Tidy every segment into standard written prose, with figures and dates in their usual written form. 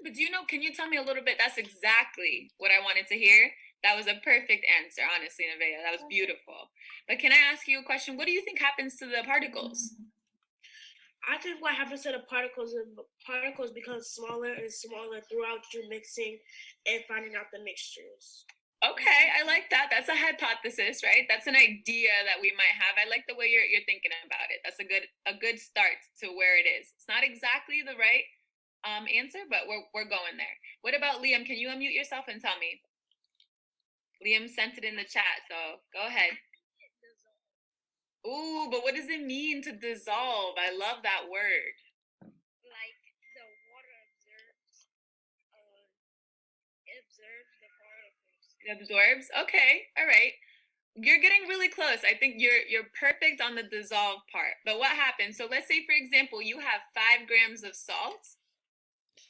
But do you know, can you tell me a little bit? That's exactly what I wanted to hear. That was a perfect answer, honestly, Nevaeh. That was beautiful. But can I ask you a question? What do you think happens to the particles? I think what happens to the particles become smaller and smaller throughout you mixing and finding out the mixtures. Okay, I like that. That's a hypothesis, right? That's an idea that we might have. I like the way you're thinking about it. That's a good start to where it is. It's not exactly the right answer, but we're going there. What about Liam? Can you unmute yourself and tell me? Liam sent it in the chat, so go ahead. Ooh, but what does it mean to dissolve? I love that word. Like the water absorbs the particles. It absorbs? Okay, all right. You're getting really close. I think you're perfect on the dissolve part. But what happens? So let's say, for example, you have 5 grams of salt.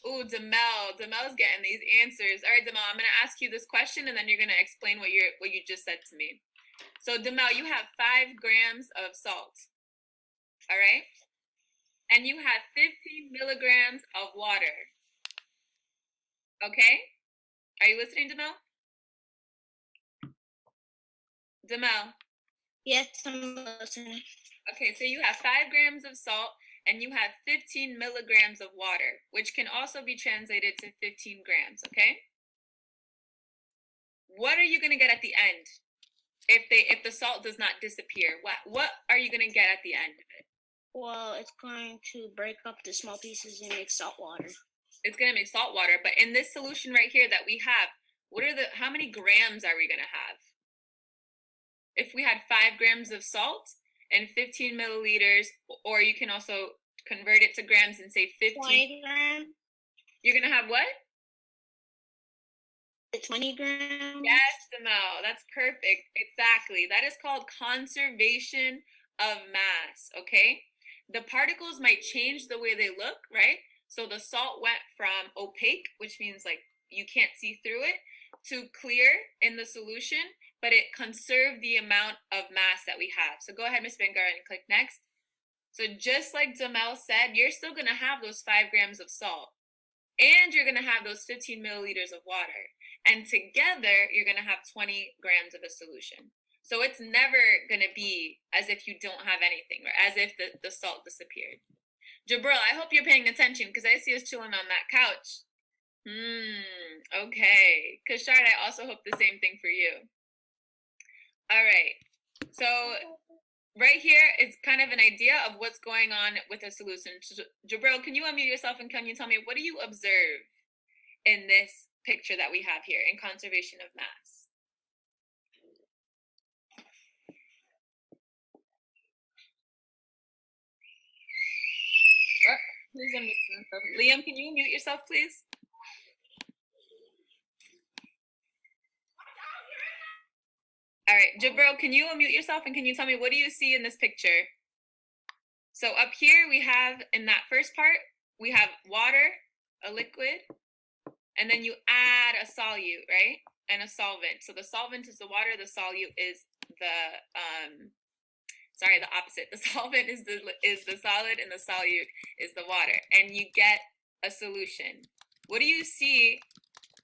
Ooh, Demel's getting these answers. All right, Demel, I'm gonna ask you this question, and then you're gonna explain what you just said to me. So Demel, you have 5 grams of salt. All right, and you have 15 milligrams of water. Okay, are you listening, Demel? Demel. Yes, I'm listening. Okay, so you have 5 grams of salt and you have 15 milligrams of water, which can also be translated to 15 grams, okay? What are you going to get at the end if the salt does not disappear? What are you going to get at the end of it? Well, it's going to break up the small pieces and make salt water. It's going to make salt water, but in this solution right here that we have, how many grams are we going to have? If we had 5 grams of salt and 15 milliliters, or you can also convert it to grams and say 15. 20 grams. You're going to have what? 20 grams. Yes, Demel, that's perfect. Exactly. That is called conservation of mass, okay? The particles might change the way they look, right? So the salt went from opaque, which means like you can't see through it, to clear in the solution, but it conserved the amount of mass that we have. So go ahead, Ms. Bangurah, and click next. So just like Demel said, you're still going to have those 5 grams of salt, and you're going to have those 15 milliliters of water. And together, you're going to have 20 grams of a solution. So it's never going to be as if you don't have anything, or as if the salt disappeared. Jabril, I hope you're paying attention because I see us chilling on that couch. Okay. Kashard, I also hope the same thing for you. All right. So right here is kind of an idea of what's going on with a solution. Jabril, can you unmute yourself and can you tell me, what do you observe in this picture that we have here in conservation of mass? Oh, please unmute yourself. Liam, can you unmute yourself, please? All right, Jabril, can you unmute yourself and can you tell me, what do you see in this picture? So up here we have, in that first part, we have water, a liquid, and then you add a solute, right? And a solvent. So the solvent is the water, the solute is the opposite. The solvent is the solid and the solute is the water. And you get a solution. What do you see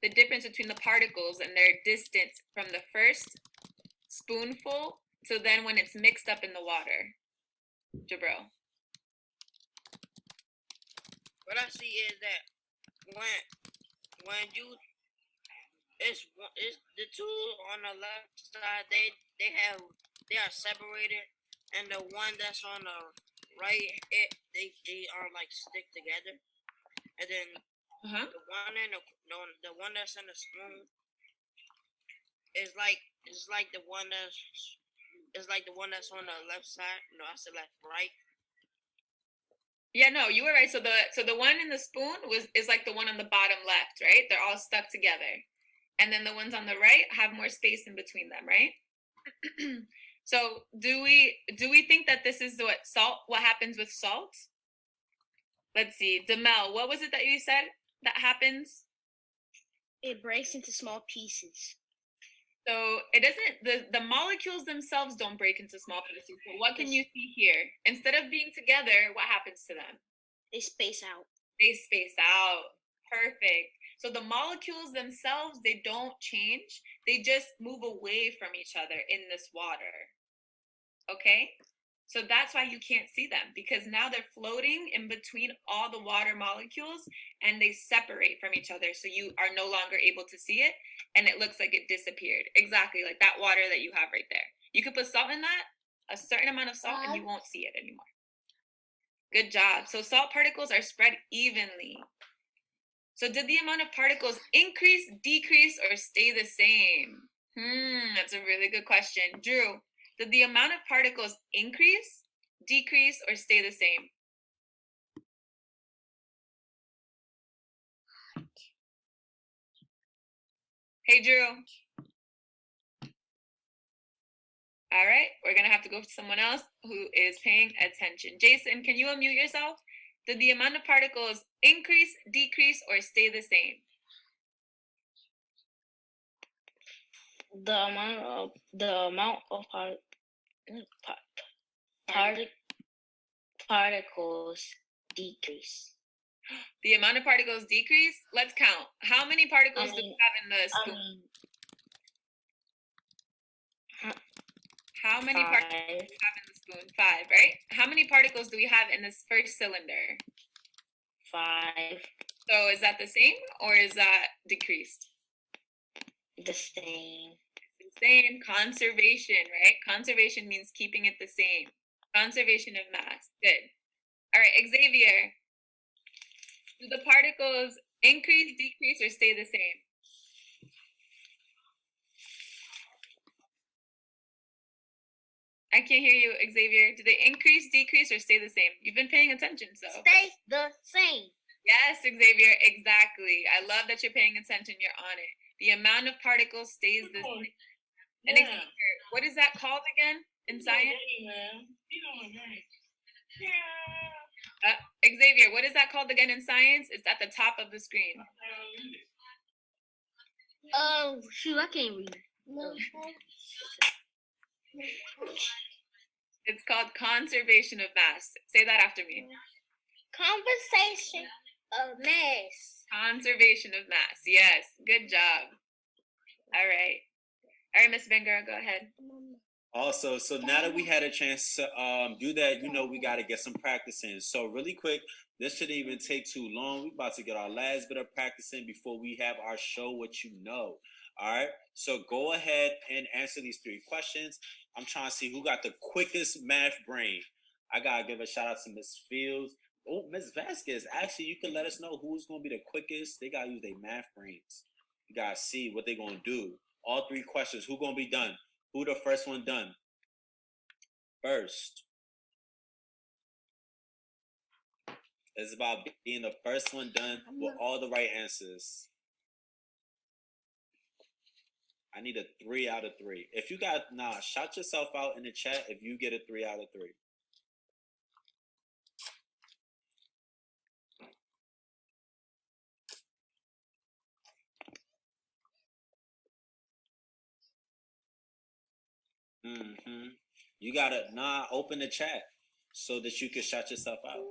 the difference between the particles and their distance from the first spoonful to then when it's mixed up in the water? Jabril. What I see is that when you it's the two on the left side they are separated, and the one that's on the right they are like stick together, and then the one in the one that's in the spoon is like the one that's on the left side. No, I said left, right. Yeah, no, you were right. So the one in the spoon is like the one on the bottom left, right? They're all stuck together. And then the ones on the right have more space in between them, right? So do we think that this is what happens with salt? Let's see. Demel, what was it that you said that happens? It breaks into small pieces. So it doesn't, the molecules themselves don't break into small pieces. So what can you see here? Instead of being together, what happens to them? They space out. They space out. Perfect. Perfect. So the molecules themselves, they don't change. They just move away from each other in this water. Okay? So that's why you can't see them, because now they're floating in between all the water molecules and they separate from each other. So you are no longer able to see it and it looks like it disappeared. Exactly like that water that you have right there. You could put salt in that, a certain amount of salt, and you won't see it anymore. Good job. So salt particles are spread evenly. So did the amount of particles increase, decrease, or stay the same? That's a really good question. Drew, did the amount of particles increase, decrease, or stay the same? Hey, Drew. All right, we're gonna have to go to someone else who is paying attention. Jason, can you unmute yourself? Did the amount of particles increase, decrease, or stay the same? The amount of particles decrease. The amount of particles decrease? Let's count. How many particles do we have in the spoon? How many particles do we have in the spoon? 5, right? How many particles do we have in this first cylinder? 5. So is that the same or is that decreased? The same. The same. Conservation, right? Conservation means keeping it the same. Conservation of mass. Good. All right, Xavier. Do the particles increase, decrease, or stay the same? I can't hear you, Xavier. Do they increase, decrease, or stay the same? You've been paying attention, so. Stay the same. Yes, Xavier, exactly. I love that you're paying attention. You're on it. The amount of particles stays the same. And Xavier, what is that called again in science? Xavier, what is that called again in science? It's at the top of the screen. Oh, shoot, I can't read. It's called conservation of mass. Say that after me. Conversation of mass. Conservation of mass. Yes, good job. All right, Miss Bangurah, go ahead. Also, so now that we had a chance to do that, we got to get some practice in. So really quick, this shouldn't even take too long. We about to get our last bit of practice in before we have our show what you know. All right, so go ahead and answer these 3 questions. I'm trying to see who got the quickest math brain. I got to give a shout out to Miss Fields. Oh, Miss Vazquez. Actually, you can let us know who's going to be the quickest. They got to use their math brains. You got to see what they're going to do. All 3 questions. Who going to be done? Who the first one done? First. It's about being the first one done with all the right answers. I need a 3 out of 3. If you got, shout yourself out in the chat if you get a 3 out of 3. You gotta open the chat so that you can shout yourself out.